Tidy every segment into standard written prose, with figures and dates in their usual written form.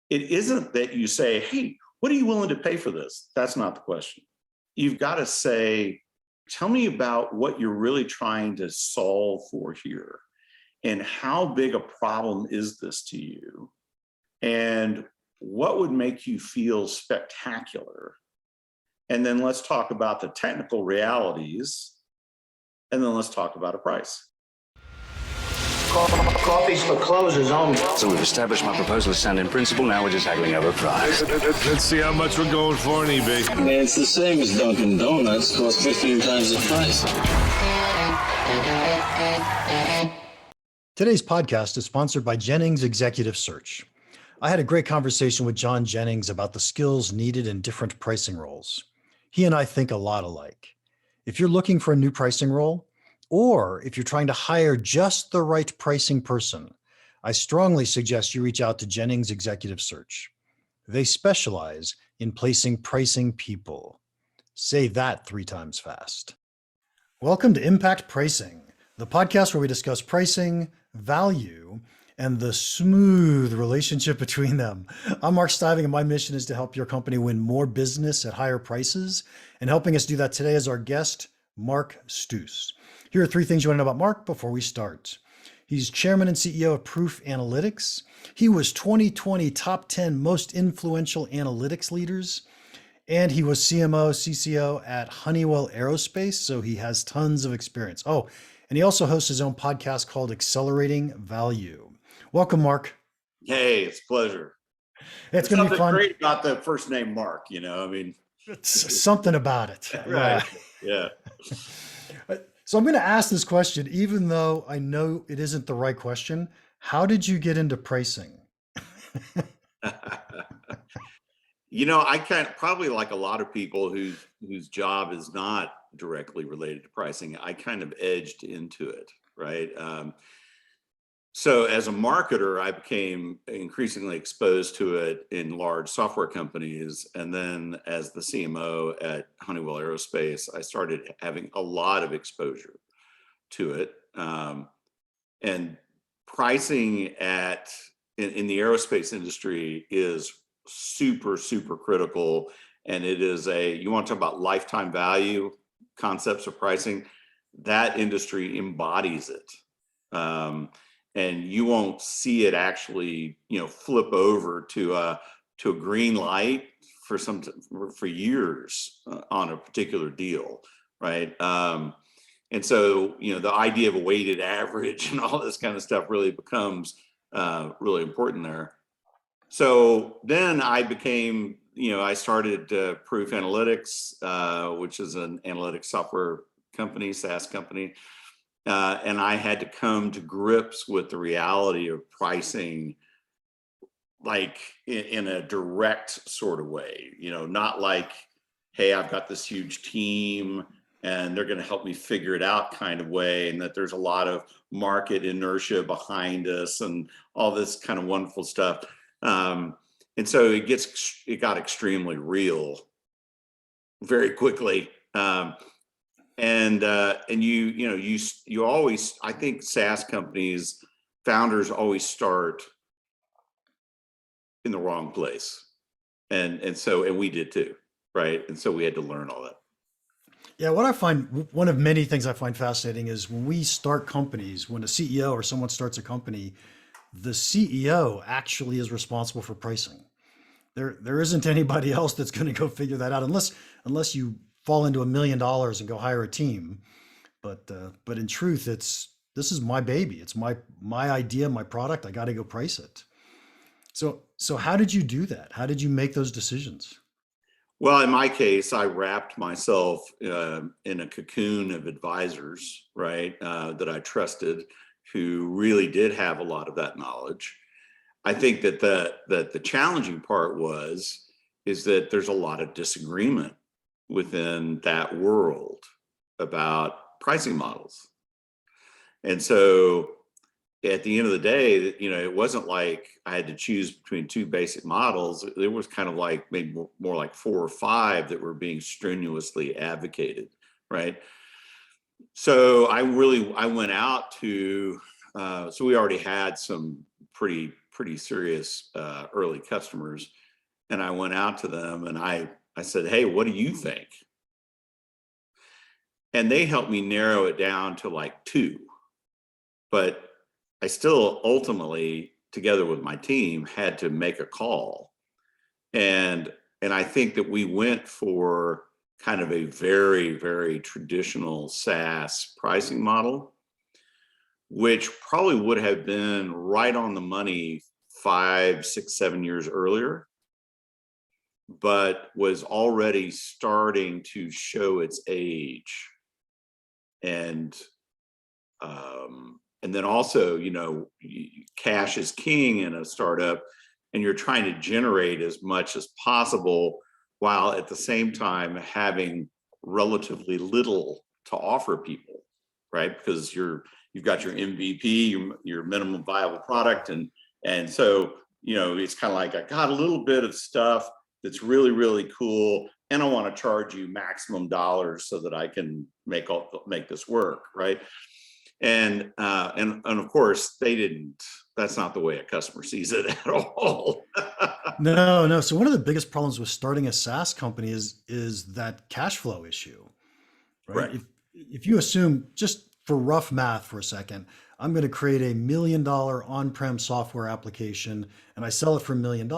it isn't that you say, hey, what are you willing to pay for this? That's not the question. You've got to say, tell me about what you're really trying to solve for here. And how big a problem is this to you? And what would make you feel spectacular? And then let's talk about the technical realities. And then let's talk about a price. Coffee's for closers only. So we've established my proposal is sound in principle. Now we're just haggling over price. Let's see how much we're going for on eBay. Man, it's the same as Dunkin' Donuts. Costs 15 times the price. Today's podcast is sponsored by Jennings Executive Search. I had a great conversation with John Jennings about the skills needed in different pricing roles. He and I think a lot alike. If you're looking for a new pricing role, or if you're trying to hire just the right pricing person, I strongly suggest you reach out to Jennings Executive Search. They specialize in placing pricing people. Say that 3 times fast. Welcome to Impact Pricing, the podcast where we discuss pricing, value, and the smooth relationship between them. I'm Mark Stiving, and my mission is to help your company win more business at higher prices. And helping us do that today is our guest, Mark Stouse. Here are 3 things you want to know about Mark before we start. He's chairman and CEO of Proof Analytics. He was 2020 top 10 most influential analytics leaders. And he was CMO, CCO at Honeywell Aerospace, so he has tons of experience. Oh, and he also hosts his own podcast called Accelerating Value. Welcome, Mark. Hey, it's a pleasure. It's going to be fun. Great about the first name Mark, you know, I mean. It's something about it. Right, yeah. So I'm going to ask this question, even though I know it isn't the right question. How did you get into pricing? You know, I probably like a lot of people whose job is not directly related to pricing, I kind of edged into it, right? So as a marketer, I became increasingly exposed to it in large software companies. And then as the CMO at Honeywell Aerospace, I started having a lot of exposure to it. And pricing in the aerospace industry is super, super critical. And it is you want to talk about lifetime value concepts of pricing, that industry embodies it. And you won't see it actually, flip over to a green light for years on a particular deal, right? And so, the idea of a weighted average and all this kind of stuff really becomes really important there. So then I became, I started Proof Analytics, which is an analytics software company, SaaS company. And I had to come to grips with the reality of pricing, like in a direct sort of way, not like, hey, I've got this huge team and they're going to help me figure it out kind of way. And that there's a lot of market inertia behind us and all this kind of wonderful stuff. And so it got extremely real very quickly. And you always, I think SaaS companies, founders always start in the wrong place. And we did too, right? And so we had to learn all that. Yeah, one of many things I find fascinating is when we start companies, when a CEO or someone starts a company, the CEO actually is responsible for pricing. There isn't anybody else that's going to go figure that out unless you fall into $1 million and go hire a team. But in truth, this is my baby. It's my idea, my product. I got to go price it. So how did you do that? How did you make those decisions? Well, in my case, I wrapped myself in a cocoon of advisors, right, that I trusted, who really did have a lot of that knowledge. I think that the challenging part is that there's a lot of disagreement within that world about pricing models. And so at the end of the day, it wasn't like I had to choose between 2 basic models. There was kind of like maybe more like 4 or 5 that were being strenuously advocated, right? So I went out to, so we already had some pretty pretty serious early customers. And I went out to them and I said, hey, what do you think? And they helped me narrow it down to like 2. But I still ultimately, together with my team, had to make a call. And I think that we went for kind of a very, very traditional SaaS pricing model, which probably would have been right on the money 5, 6, 7 years earlier, but was already starting to show its age. And then also, you know, cash is king in a startup, and you're trying to generate as much as possible while at the same time having relatively little to offer people, right? Because you've got your MVP, your minimum viable product, and so, you know, it's kind of like, I got a little bit of stuff that's really, really cool, and I want to charge you maximum dollars so that I can make this work, right? And of course they didn't. That's not the way a customer sees it at all. No. So one of the biggest problems with starting a SaaS company is that cash flow issue, right? Right. If you assume, just for rough math for a second, I'm going to create $1 million on-prem software application and I sell it for $1 million.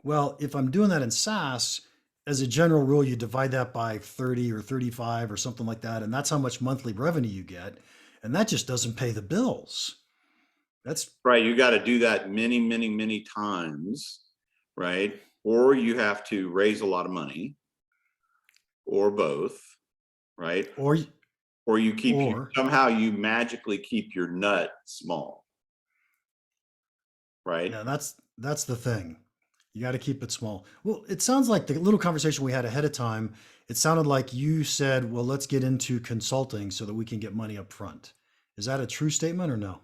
Well, if I'm doing that in SaaS, as a general rule, you divide that by 30 or 35 or something like that, and that's how much monthly revenue you get. And that just doesn't pay the bills. That's right. You got to do that many, many, many times, right? Or you have to raise a lot of money, or both, right? or Somehow you magically keep your nut small, right? yeah, that's the thing. You got to keep it small. Well, it sounds like the little conversation we had ahead of time, it sounded like you said, well, let's get into consulting so that we can get money up front. Is that a true statement or no?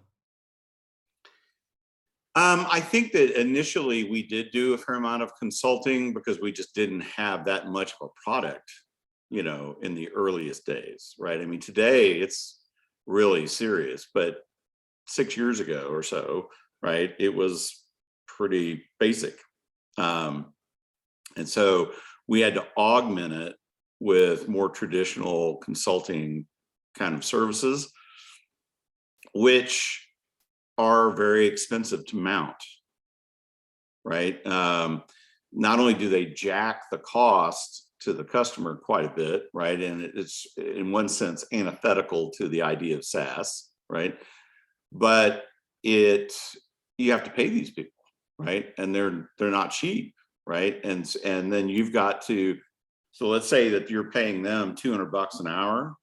I think that initially we did do a fair amount of consulting because we just didn't have that much of a product, you know, in the earliest days, right? I mean, today it's really serious, but 6 years ago or so, right, it was pretty basic. And so we had to augment it with more traditional consulting kind of services, which are very expensive to mount, right? Not only do they jack the cost to the customer quite a bit, right? And it's in one sense antithetical to the idea of SaaS, right? But you have to pay these people, right? And they're not cheap, right? And then you've got to, so let's say that you're paying them $200 an hour,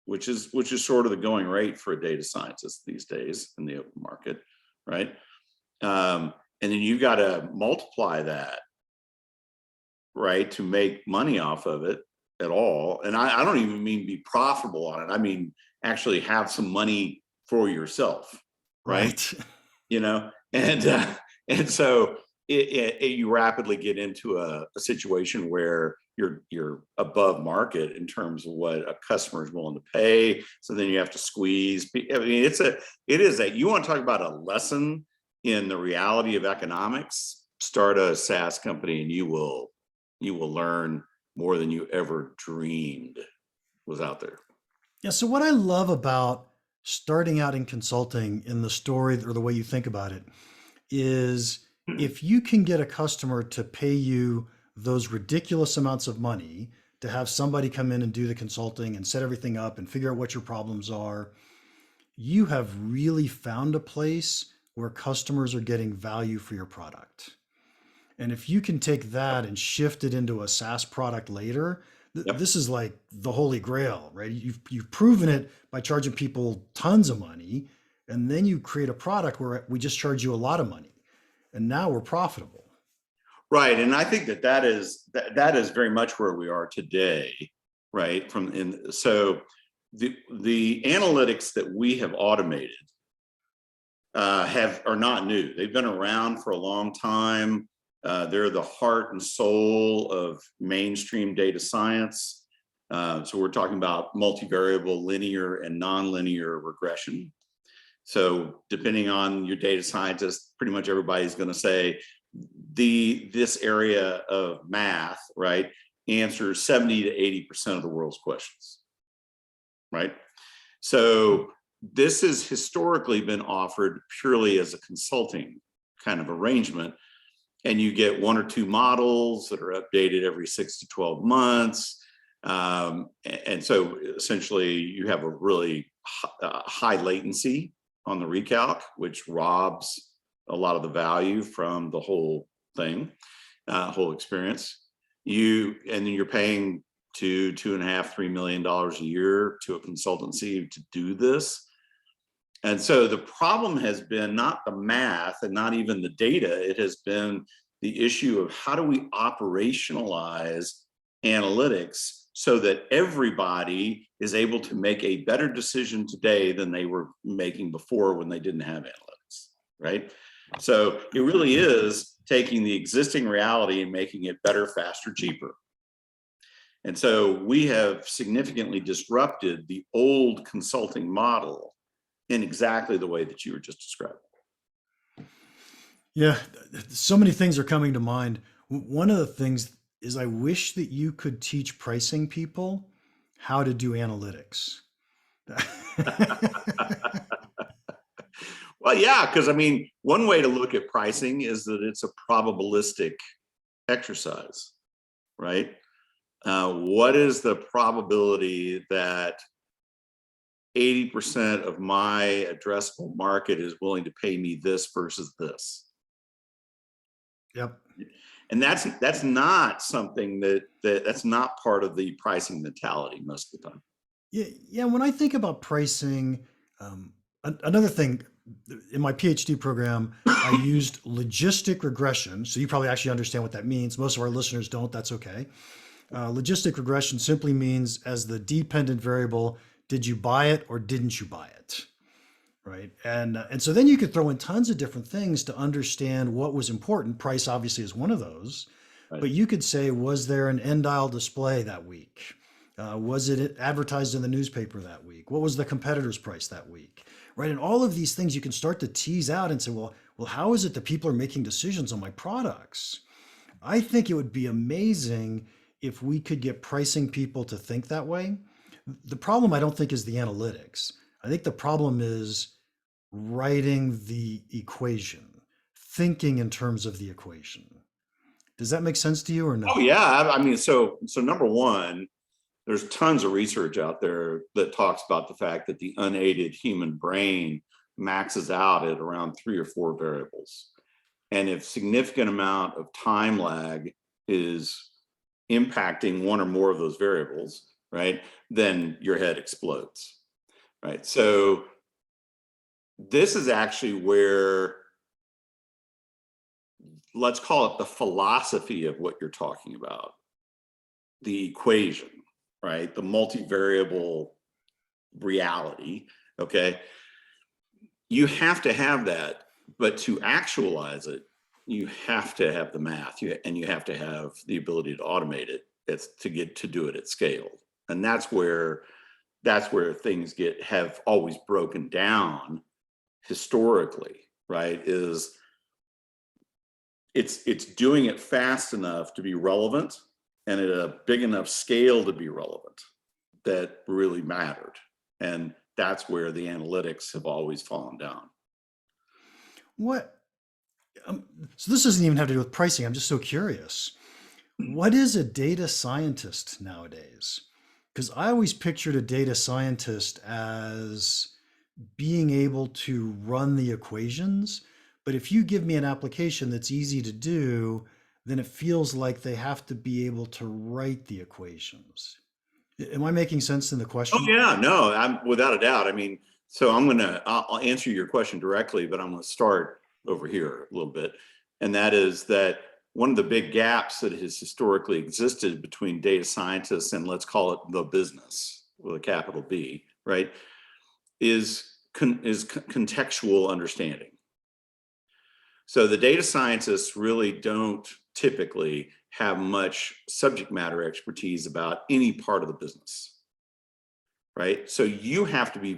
which is sort of the going rate for a data scientist these days in the open market, right? And then you've got to multiply that, right, to make money off of it at all. And I don't even mean be profitable on it. I mean actually have some money for yourself, right? You know, and so you rapidly get into a situation where you're above market in terms of what a customer is willing to pay. So then you have to squeeze. I mean, you want to talk about a lesson in the reality of economics, start a SaaS company and you will learn more than you ever dreamed was out there. Yeah. So what I love about starting out in consulting in the story or the way you think about it is if you can get a customer to pay you those ridiculous amounts of money to have somebody come in and do the consulting and set everything up and figure out what your problems are, you have really found a place where customers are getting value for your product. And if you can take that and shift it into a SaaS product later, this is like the holy grail, right? You've proven it by charging people tons of money, and then you create a product where we just charge you a lot of money, and now we're profitable. Right, and I think that is very much where we are today, right? So the analytics that we have automated are not new. They've been around for a long time. They're the heart and soul of mainstream data science. So we're talking about multivariable, linear, and nonlinear regression. So depending on your data scientist, pretty much everybody's going to say this area of math, right, answers 70 to 80% of the world's questions, right? So this has historically been offered purely as a consulting kind of arrangement. And you get one or two models that are updated every 6 to 12 months. And so essentially you have a really high latency on the recalc, which robs a lot of the value from the whole thing, whole experience. And then you're paying $2.5–3 million a year to a consultancy to do this. And so the problem has been not the math and not even the data, it has been the issue of how do we operationalize analytics so that everybody is able to make a better decision today than they were making before when they didn't have analytics, right? So it really is taking the existing reality and making it better, faster, cheaper. And so we have significantly disrupted the old consulting model in exactly the way that you were just describing. Yeah, so many things are coming to mind. One of the things is I wish that you could teach pricing people how to do analytics. Well, yeah, because I mean, one way to look at pricing is that it's a probabilistic exercise, right? What is the probability that 80% of my addressable market is willing to pay me this versus this? Yep. And that's not something that's not part of the pricing mentality most of the time. Yeah. When I think about pricing, another thing in my PhD program, I used logistic regression. So you probably actually understand what that means. Most of our listeners don't. That's okay. Logistic regression simply means as the dependent variable, did you buy it or didn't you buy it? Right. And so then you could throw in tons of different things to understand what was important. Price obviously is one of those, Right. but you could say, was there an end aisle display that week? Was it advertised in the newspaper that week? What was the competitor's price that week? Right. And all of these things you can start to tease out and say, well, how is it that people are making decisions on my products? I think it would be amazing if we could get pricing people to think that way. The problem I don't think is the analytics. I think the problem is writing the equation, thinking in terms of the equation. Does that make sense to you or no? Oh yeah, I mean, so number one, there's tons of research out there that talks about the fact that the unaided human brain maxes out at around 3 or 4 variables. And if significant amount of time lag is impacting one or more of those variables, right, then your head explodes, right? So this is actually where, let's call it the philosophy of what you're talking about, the equation, right? The multivariable reality, okay? You have to have that, but to actualize it, you have to have the math and you have to have the ability to automate it. It's to get to do it at scale. And that's where things have always broken down historically, right? Is it's doing it fast enough to be relevant and at a big enough scale to be relevant that really mattered. And that's where the analytics have always fallen down. What? So this doesn't even have to do with pricing. I'm just so curious. What is a data scientist nowadays? Because I always pictured a data scientist as being able to run the equations. But if you give me an application that's easy to do, then it feels like they have to be able to write the equations. Am I making sense in the question? Oh yeah, no, I'm without a doubt. I mean, so I'll answer your question directly, but I'm going to start over here a little bit. And that is that one of the big gaps that has historically existed between data scientists and let's call it the business with a capital B, right, is contextual understanding. So the data scientists really don't typically have much subject matter expertise about any part of the business, right? So you have to be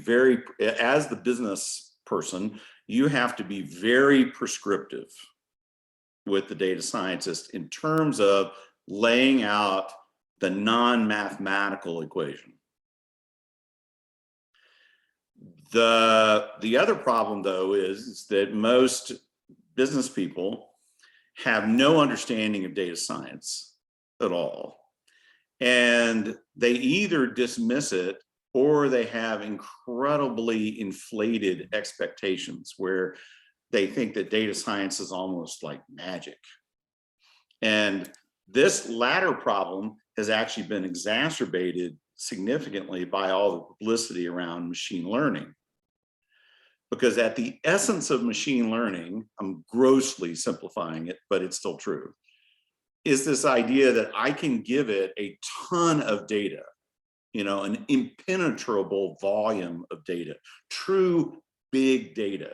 as the business person, you have to be very prescriptive with the data scientist in terms of laying out the non-mathematical equation. The other problem, though, is that most business people have no understanding of data science at all. And they either dismiss it or they have incredibly inflated expectations where they think that data science is almost like magic. And this latter problem has actually been exacerbated significantly by all the publicity around machine learning. Because at the essence of machine learning, I'm grossly simplifying it, but it's still true, is this idea that I can give it a ton of data, an impenetrable volume of data, true big data.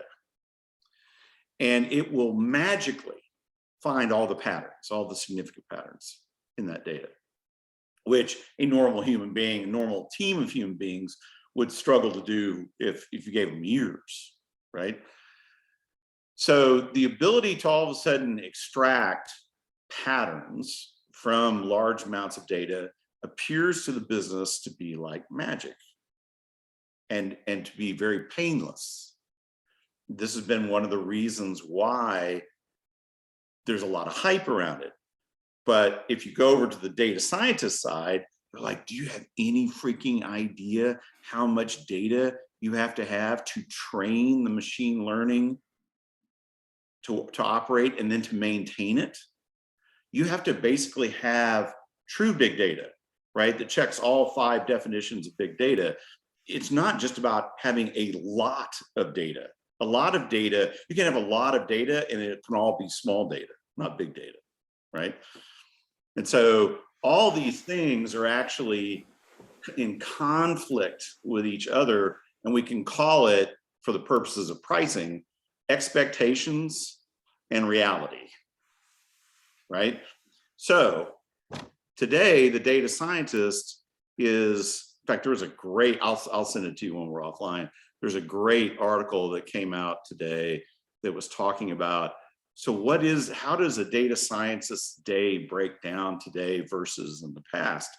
And it will magically find all the patterns, all the significant patterns in that data, which a normal human being, a normal team of human beings would struggle to do if you gave them years, right? So the ability to all of a sudden extract patterns from large amounts of data appears to the business to be like magic and to be very painless. This has been one of the reasons why there's a lot of hype around it. But if you go over to the data scientist side, they're like, do you have any freaking idea how much data you have to train the machine learning to operate and then to maintain it? You have to basically have true big data, right? That checks all 5 definitions of big data. It's not just about having a lot of data. A lot of data, you can have a lot of data and it can all be small data, not big data, right? And so all these things are actually in conflict with each other, and we can call it, for the purposes of pricing, expectations and reality, right? So today, the data scientist is, in fact, there was a great, I'll send it to you when we're offline. There's a great article that came out today that was talking about, so how does a data scientist's day break down today versus in the past?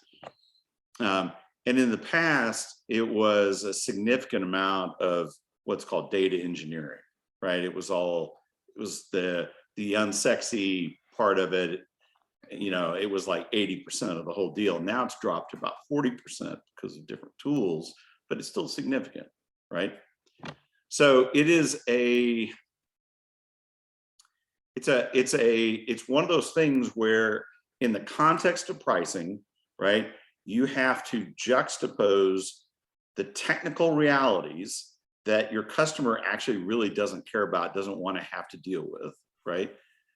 And in the past, it was a significant amount of what's called data engineering, right? It was the unsexy part of it. It was like 80% of the whole deal. Now it's dropped to about 40% because of different tools, but it's still significant, right? So it's one of those things where in the context of pricing, right, you have to juxtapose the technical realities that your customer actually really doesn't care about, doesn't want to have to deal with, right?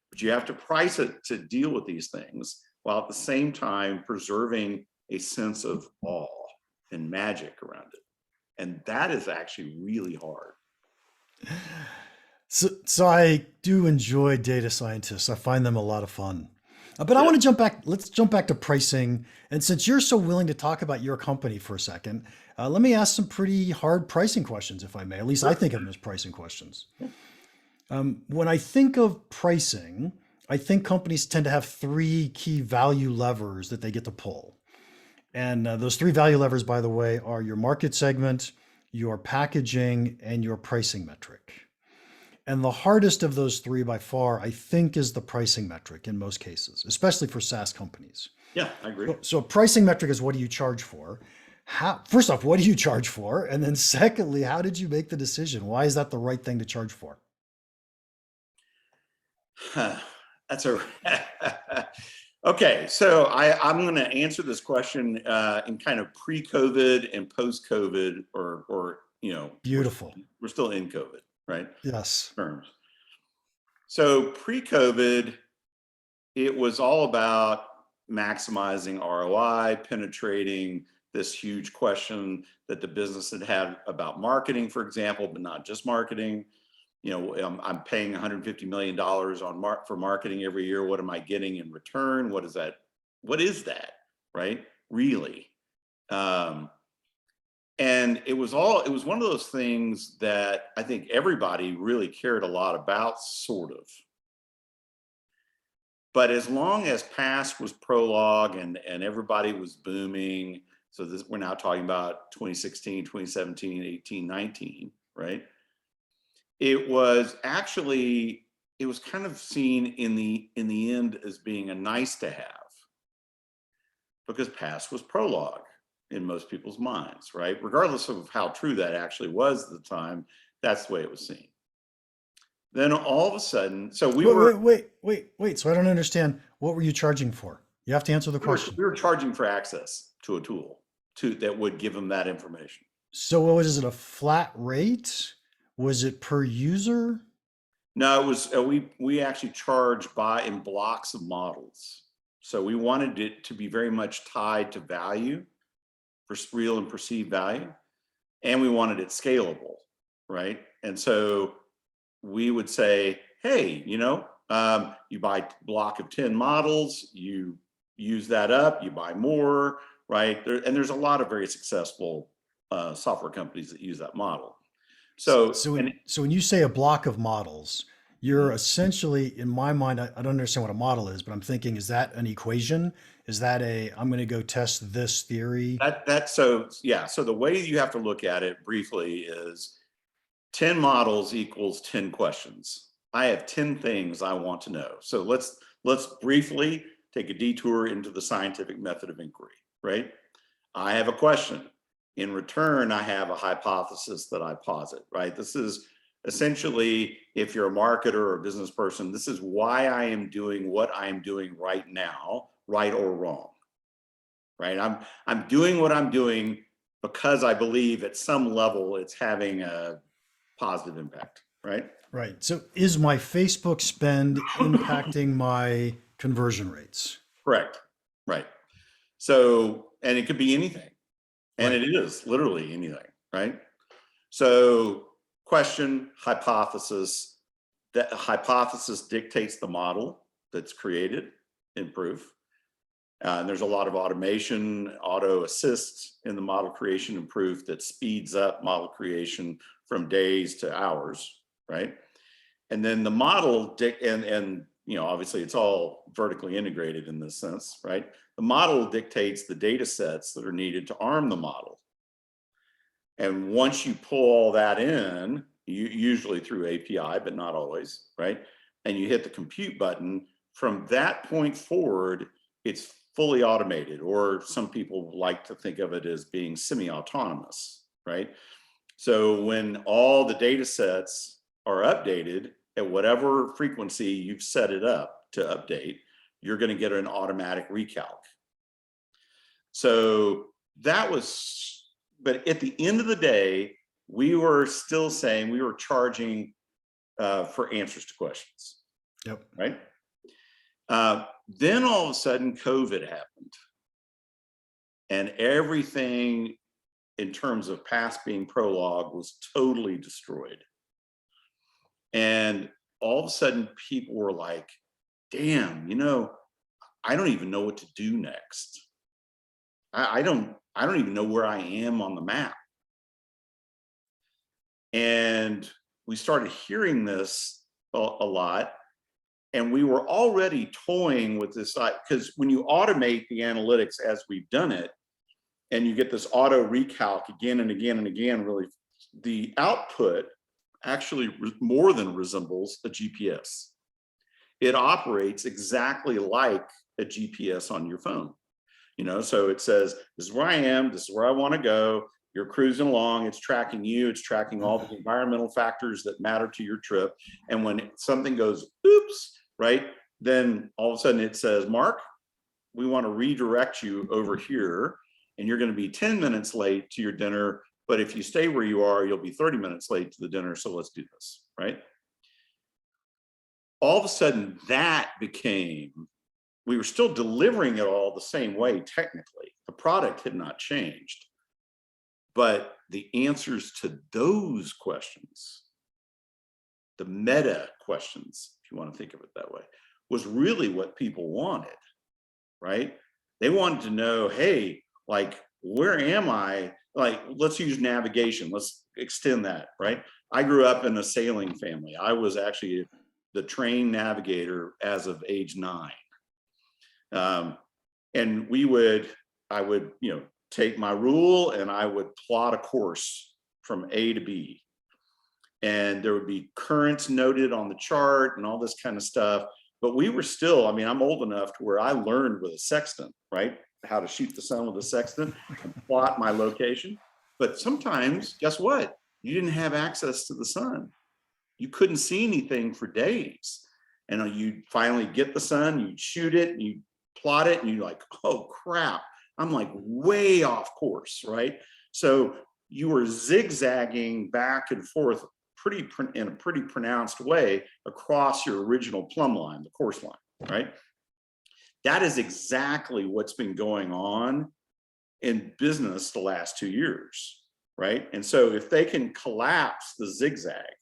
But you have to price it to deal with these things while at the same time preserving a sense of awe and magic around it. And that is actually really hard. So I do enjoy data scientists. I find them a lot of fun. But I want to jump back. Let's jump back to pricing. And since you're so willing to talk about your company for a second, let me ask some pretty hard pricing questions, if I may. At least I think of them as pricing questions. When I think of pricing, I think companies tend to have 3 key value levers that they get to pull. And those 3 value levers, by the way, are your market segment, your packaging, and your pricing metric. And the hardest of those 3 by far, I think, is the pricing metric in most cases, especially for SaaS companies. Yeah, I agree. So a pricing metric is, what do you charge for? First off, what do you charge for? And then secondly, how did you make the decision? Why is that the right thing to charge for? Okay, so I'm going to answer this question in kind of pre-COVID and post-COVID, or Beautiful. We're still in COVID, right? Yes. Terms. So pre-COVID, it was all about maximizing ROI, penetrating this huge question that the business had about marketing, for example, but not just marketing. I'm paying $150 million for marketing every year. What am I getting in return? What is that? Right? Really? And it was one of those things that I think everybody really cared a lot about, sort of. But as long as past was prologue and everybody was booming, so this, we're now talking about 2016, 2017, 18, 19, right? It was kind of seen in the end as being a nice to have, because past was prologue in most people's minds, right? Regardless of how true that actually was at the time, that's the way it was seen. Then all of a sudden, so wait. So I don't understand. What were you charging for? You have to answer the question. we were charging for access to a tool that would give them that information. So what was it, a flat rate? Was it per user? No, it was, we actually charged in blocks of models. So we wanted it to be very much tied to value, for real and perceived value. And we wanted it scalable, right? And so we would say, hey, you buy a block of 10 models, you use that up, you buy more, right? And there's a lot of very successful software companies that use that model. So when you say a block of models, you're essentially, in my mind, I don't understand what a model is, but I'm thinking, is that an equation? Is that I'm going to go test this theory? So the way you have to look at it briefly is 10 models equals 10 questions. I have 10 things I want to know. So let's briefly take a detour into the scientific method of inquiry, right? I have a question. In return, I have a hypothesis that I posit, right? This is essentially, if you're a marketer or a business person, this is why I am doing what I am doing right now, right or wrong, right? I'm doing what I'm doing because I believe at some level it's having a positive impact, right? Right. So is my Facebook spend impacting my conversion rates? Correct. Right. So, and it could be anything. And Right. it is literally anything, right? So question, hypothesis, that hypothesis dictates the model that's created in proof. And there's a lot of automation, auto assist in the model creation and proof that speeds up model creation from days to hours, right? And then the model, and obviously it's all vertically integrated in this sense, right? The model dictates the data sets that are needed to arm the model. And once you pull all that in, usually through API, but not always, right? And you hit the compute button, from that point forward, it's fully automated, or some people like to think of it as being semi-autonomous, right? So when all the data sets are updated at whatever frequency you've set it up to update, you're going to get an automatic recalc. So that was, but at the end of the day, we were still saying we were charging for answers to questions. Yep. Right. Then all of a sudden COVID happened, and everything in terms of past being prologue was totally destroyed. And all of a sudden people were like, damn, I don't even know what to do next. I don't even know where I am on the map. And we started hearing this a lot. And we were already toying with this, because when you automate the analytics as we've done it, and you get this auto recalc again and again and again, really, the output actually more than resembles a GPS. It operates exactly like a GPS on your phone. So it says, this is where I am, this is where I want to go. You're cruising along, it's tracking you, it's tracking all the environmental factors that matter to your trip. And when something goes, oops, right, then all of a sudden it says, Mark, we want to redirect you over here, and you're going to be 10 minutes late to your dinner, but if you stay where you are, you'll be 30 minutes late to the dinner, so let's do this, right? All of a sudden that became, we were still delivering it all the same way technically. The product had not changed, but the answers to those questions, the meta questions, if you want to think of it that way, was really what people wanted, right? They wanted to know, hey, like, where am I? like, let's use navigation. Let's extend that, right? I grew up in a sailing family. I was actually the train navigator as of age 9. And I would, take my rule and I would plot a course from A to B. And there would be currents noted on the chart and all this kind of stuff. But we were still, I'm old enough to where I learned with a sextant, right? How to shoot the sun with a sextant and plot my location. But sometimes, guess what? You didn't have access to the sun. You couldn't see anything for days. And you'd finally get the sun, you'd shoot it, and you'd plot it, and you're like, oh crap, I'm like way off course, right? So you were zigzagging back and forth in a pretty pronounced way across your original plumb line, the course line, right? That is exactly what's been going on in business the last 2 years, right? And so if they can collapse the zigzag,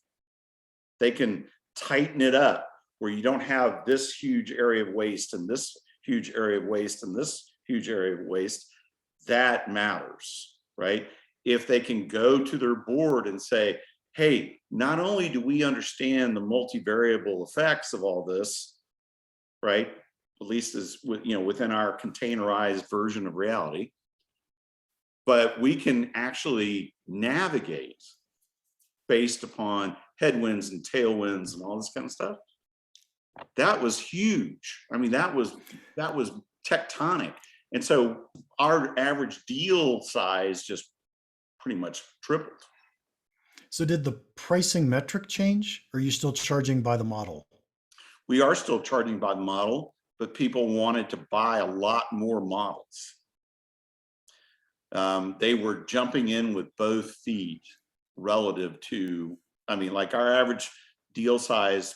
they can tighten it up where you don't have this huge area of waste and this huge area of waste and this huge area of waste, that matters, right? If they can go to their board and say, hey, not only do we understand the multivariable effects of all this, right? At least as within our containerized version of reality, but we can actually navigate based upon headwinds and tailwinds and all this kind of stuff. That was huge. That was tectonic. And so our average deal size just pretty much tripled. So did the pricing metric change, or are you still charging by the model? We are still charging by the model, but people wanted to buy a lot more models. They were jumping in with both feet relative to, like our average deal size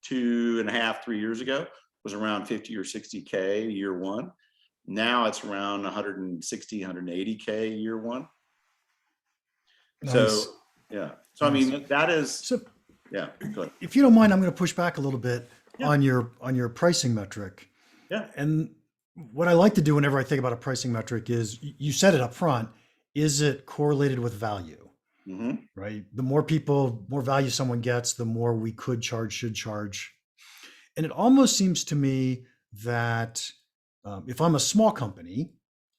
2.5, 3 years ago was around 50 or 60K year one. Now it's around 160, 180K year one. Nice. So, yeah. So, Nice. that is, So yeah, go ahead. if you don't mind, I'm going to push back a little bit Yeah. on your pricing metric. Yeah. And what I like to do whenever I think about a pricing metric is, you said it up front, is it correlated with value? Mm-hmm. Right? The more value someone gets, the more we should charge. And it almost seems to me that if I'm a small company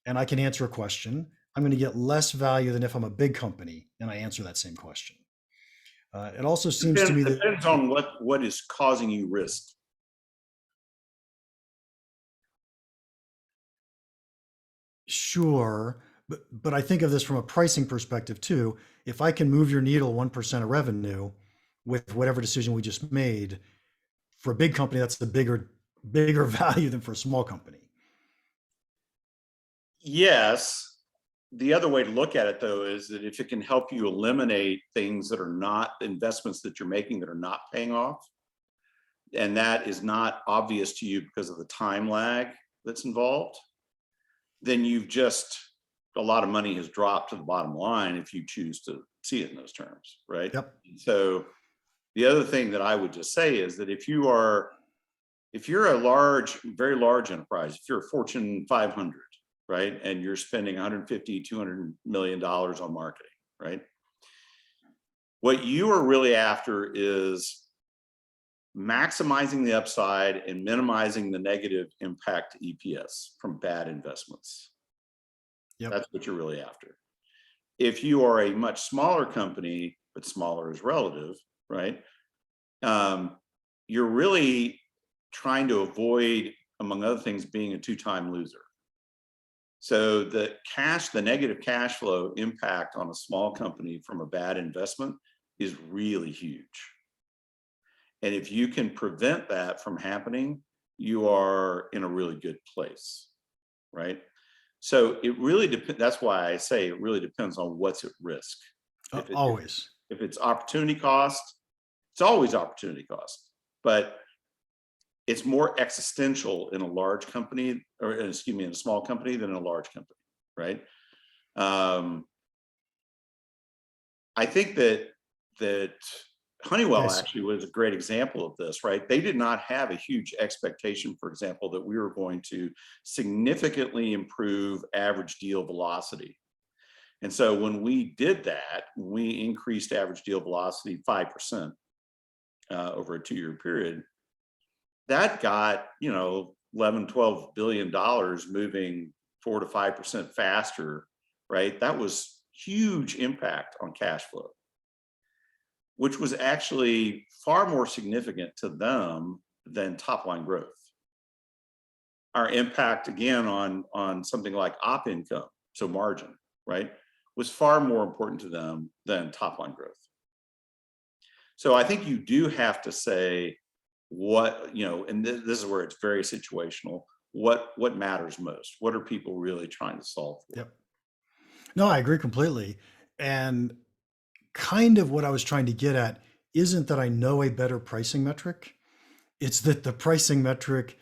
and I can answer a question, I'm going to get less value than if I'm a big company and I answer that same question. It also seems to me that depends on what is causing you risk. Sure, but I think of this from a pricing perspective too. If I can move your needle 1% of revenue with whatever decision we just made, for a big company, that's the bigger value than for a small company. Yes. The other way to look at it, though, is that if it can help you eliminate things that are not investments that you're making that are not paying off, and that is not obvious to you because of the time lag that's involved, then a lot of money has dropped to the bottom line if you choose to see it in those terms, right? Yep. So the other thing that I would just say is that if you're a very large enterprise, if you're a Fortune 500, right, and you're spending 150, $200 million on marketing, right? What you are really after is maximizing the upside and minimizing the negative impact to EPS from bad investments. Yep. That's what you're really after. If you are a much smaller company, but smaller is relative, right? You're really trying to avoid, among other things, being a two-time loser. So the negative cash flow impact on a small company from a bad investment is really huge. And if you can prevent that from happening, you are in a really good place, right? So it really depends. That's why I say it really depends on what's at risk. Always. If it's opportunity cost, it's always opportunity cost, but it's more existential in a large company, in a small company than in a large company, right? I think that Honeywell actually was a great example of this, right? They did not have a huge expectation, for example, that we were going to significantly improve average deal velocity. And so when we did that, we increased average deal velocity 5% over a 2-year period. That got, 11, $12 billion moving 4 to 5% faster, right? That was huge impact on cash flow, which was actually far more significant to them than top line growth. Our impact again on something like op income, so margin, right, was far more important to them than top line growth. So I think you do have to say what, and this is where it's very situational, what matters most? What are people really trying to solve for? Yep. No, I agree completely. And kind of what I was trying to get at isn't that I know a better pricing metric. It's that the pricing metric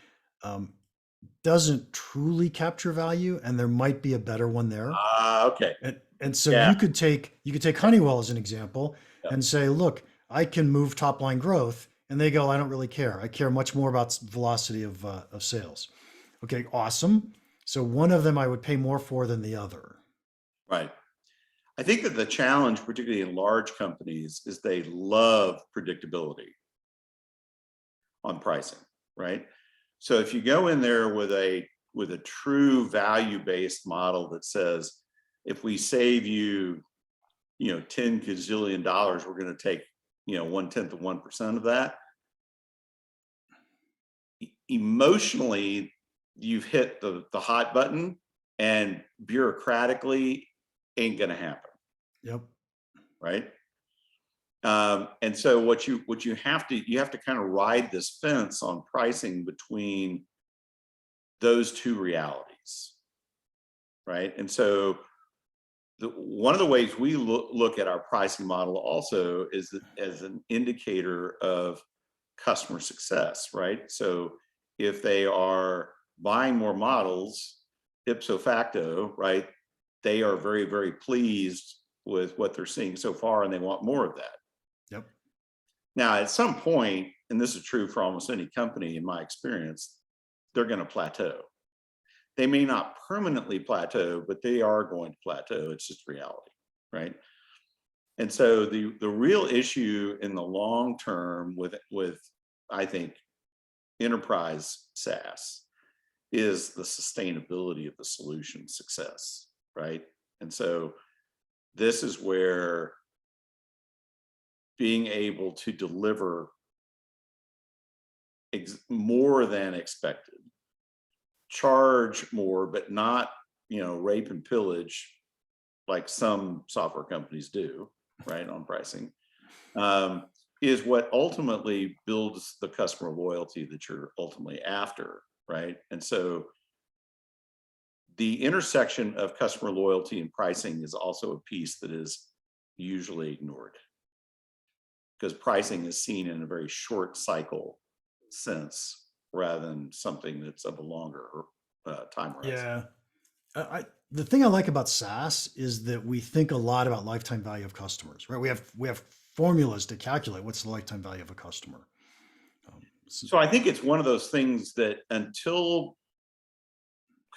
doesn't truly capture value, and there might be a better one there. Okay. And so Yeah. you could take Honeywell as an example and say, look, I can move top line growth, and they go, I don't really care. I care much more about velocity of sales. Okay, awesome. So one of them I would pay more for than the other. Right. I think that the challenge, particularly in large companies, is they love predictability on pricing, right? So if you go in there with a true value-based model that says, if we save you, 10 gazillion dollars, we're going to take, 1/10 of 1% of that. Emotionally, you've hit the hot button, and bureaucratically ain't going to happen. Yep. Right. And so what you have to kind of ride this fence on pricing between those two realities. Right. And so one of the ways we look at our pricing model also is as an indicator of customer success. Right. So if they are buying more models, ipso facto, right, they are very, very pleased with what they're seeing so far, and they want more of that. Yep. Now, at some point, and this is true for almost any company in my experience, they're going to plateau. They may not permanently plateau, but they are going to plateau. It's just reality, right? And so the real issue in the long term with I think enterprise SaaS is the sustainability of the solution success, right? And so this is where being able to deliver more than expected, charge more, but not, rape and pillage like some software companies do, right, on pricing, is what ultimately builds the customer loyalty that you're ultimately after, right? And so the intersection of customer loyalty and pricing is also a piece that is usually ignored, because pricing is seen in a very short cycle sense rather than something that's of a longer time horizon. Yeah. The thing I like about SaaS is that we think a lot about lifetime value of customers, right? We have formulas to calculate what's the lifetime value of a customer. So I think it's one of those things that until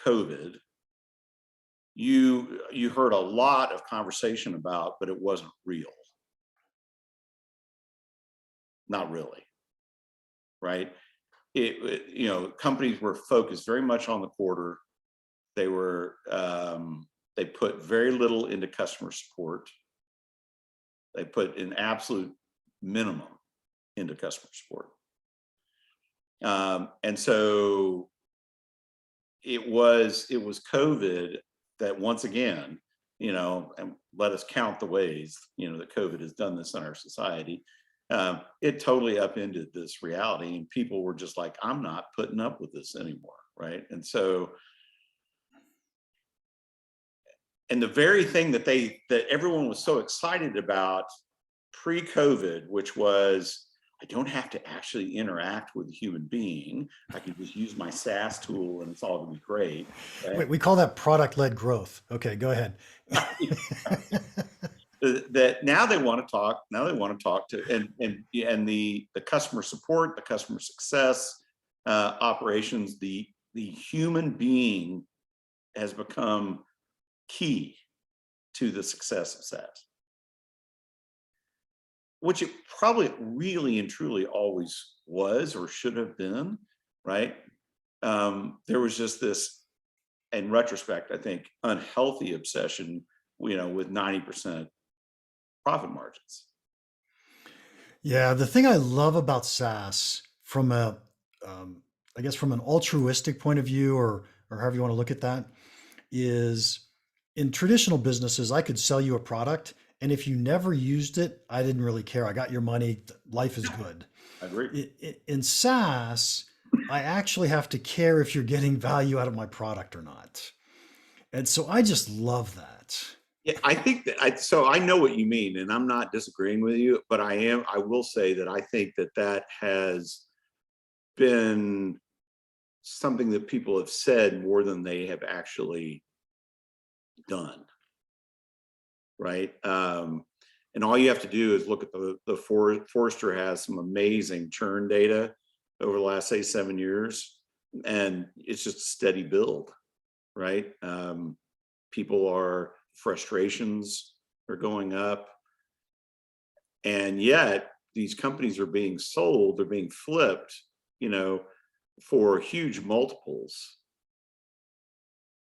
COVID, you heard a lot of conversation about, but it wasn't real. Not really, right? Companies were focused very much on the quarter. They were they put very little into customer support. They put an absolute minimum into customer support. And so it was COVID that once again, and let us count the ways, that COVID has done this in our society. It totally upended this reality, and people were just like, I'm not putting up with this anymore, right? And so, and the very thing that everyone was so excited about pre-COVID, which was, I don't have to actually interact with a human being. I can just use my SaaS tool and it's all gonna be great. Right? Wait, we call that product-led growth. Okay, go ahead. That now they want to talk. Now they want to talk to and the customer support, the customer success operations, the human being has become key to the success of SaaS, which it probably really and truly always was or should have been, right? There was just this, in retrospect, I think, unhealthy obsession, with 90% profit margins. Yeah, the thing I love about SaaS from I guess from an altruistic point of view, or however you want to look at that, is in traditional businesses, I could sell you a product, and if you never used it, I didn't really care. I got your money. Life is good. I agree. In SaaS, I actually have to care if you're getting value out of my product or not. And so I just love that. Yeah, I think that so I know what you mean, and I'm not disagreeing with you, but I will say that I think that has been something that people have said more than they have actually done. Right. And all you have to do is look at Forrester has some amazing churn data over the last, say, 7 years, and it's just a steady build. Right. Frustrations are going up, and yet these companies are being sold, they're being flipped, for huge multiples,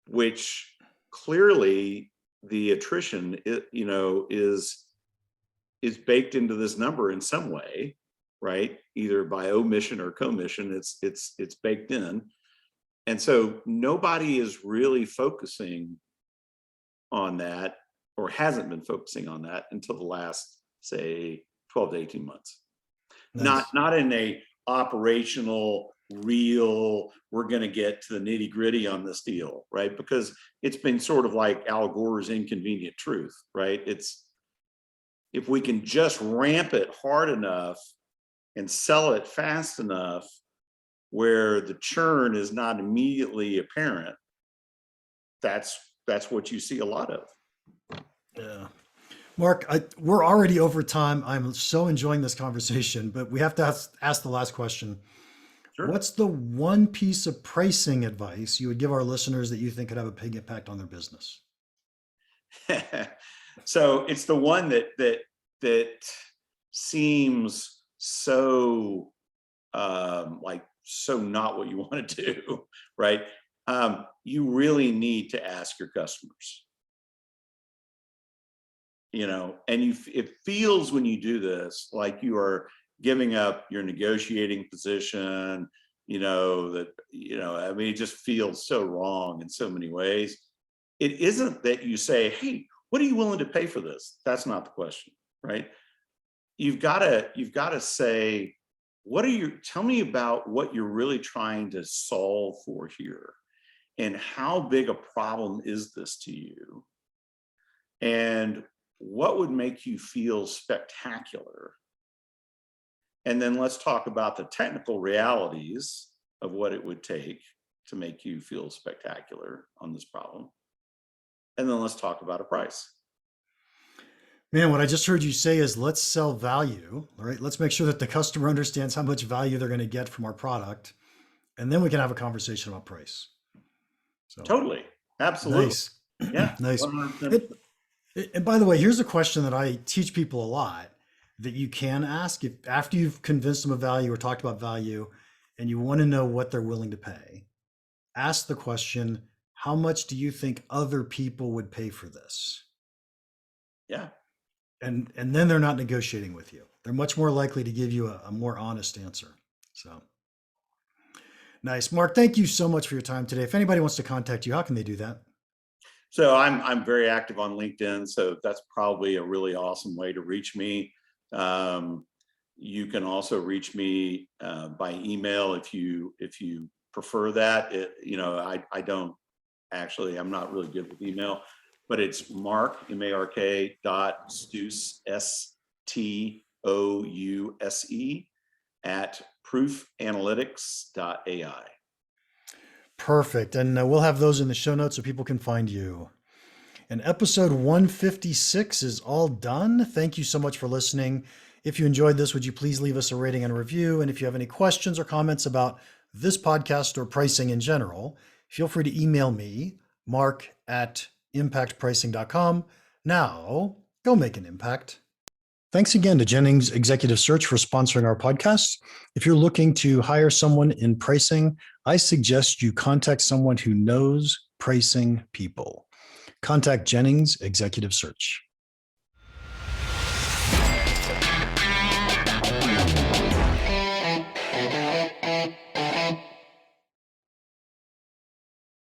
which clearly the attrition, is baked into this number in some way, right? Either by omission or commission, it's baked in. And so nobody is really focusing on that, or hasn't been focusing on that until the last, say, 12 to 18 months. Nice. Not in a operational, real, we're going to get to the nitty gritty on this deal, right? Because it's been sort of like Al Gore's Inconvenient Truth, right? It's, if we can just ramp it hard enough and sell it fast enough where the churn is not immediately apparent, that's what you see a lot of. Yeah. Mark, we're already over time. I'm so enjoying this conversation, but we have to ask the last question. Sure. What's the one piece of pricing advice you would give our listeners that you think could have a big impact on their business? So it's the one that seems so so not what you want to do, right? You really need to ask your customers, and it feels when you do this like you are giving up your negotiating position, it just feels so wrong in so many ways. It isn't that you say, hey, what are you willing to pay for this? That's not the question, right? You've got to say, tell me about what you're really trying to solve for here, and how big a problem is this to you? And what would make you feel spectacular? And then let's talk about the technical realities of what it would take to make you feel spectacular on this problem. And then let's talk about a price. Man, what I just heard you say is let's sell value, all right? Let's make sure that the customer understands how much value they're going to get from our product. And then we can have a conversation about price. So, totally. Absolutely. Nice. Yeah. Nice. And by the way, here's a question that I teach people a lot that you can ask if after you've convinced them of value or talked about value and you want to know what they're willing to pay. Ask the question, how much do you think other people would pay for this? Yeah. And then they're not negotiating with you. They're much more likely to give you a more honest answer. So nice. Mark, thank you so much for your time today. If anybody wants to contact you, how can they do that? So I'm very active on LinkedIn, so that's probably a really awesome way to reach me. You can also reach me by email if you prefer that. I don't actually, I'm not really good with email, but it's Mark, M-A-R-K .Stouse, S-T-O-U-S-E @proofanalytics.ai. Perfect. And we'll have those in the show notes so people can find you. And episode 156 is all done. Thank you so much for listening. If you enjoyed this, would you please leave us a rating and a review? And if you have any questions or comments about this podcast or pricing in general, feel free to email me, mark@impactpricing.com. Now, go make an impact. Thanks again to Jennings Executive Search for sponsoring our podcast. If you're looking to hire someone in pricing, I suggest you contact someone who knows pricing people. Contact Jennings Executive Search.